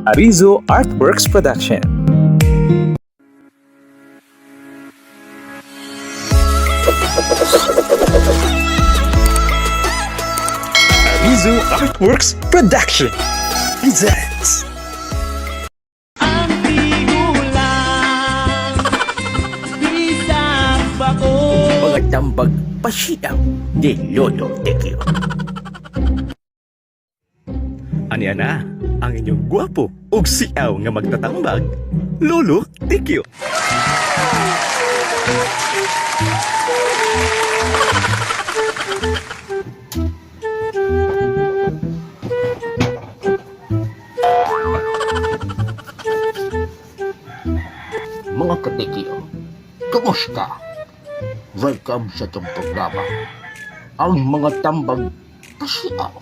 Arizo Artworks Production. Arizo Artworks Production presents Ang tigulang Isang bako Mga tambag pasiyang di Lolo Tekyo. Aniya na ang inyong gwapo ug siaw nga magtatambag, Lolo Tikyo. Mga katikyo, kumusta? Welcome sa itong programa. Ang mga tambag pasiyaw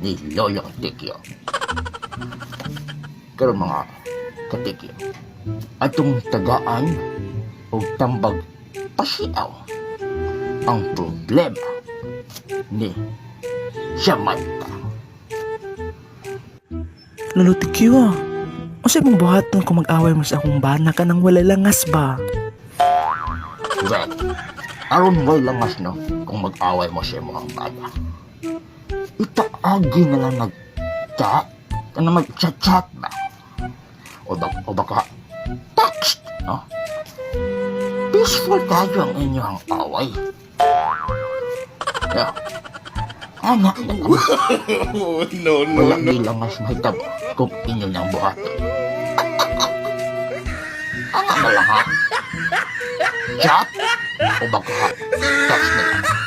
ni Lolo Tekyo. Pero mga katikyo, atong tagaan o tambag pasiyaw ang problema ni Jamaica. Lolo Tikyo, unsay mong buhaton kung mag-away mo sa akong bana ka nang wala langas ba? Well, aron mo langas no kung mag-away mo sa mga bata. Itaagi na lang nag-chat, na mag-chat na. O baka text, no? Peaceful tayo ang inyong away. Yeah. Anak na naman. Wala nilangas mahitap kung inyo niyang buhaton. Ano na lang ha? Chat o baka text na lang.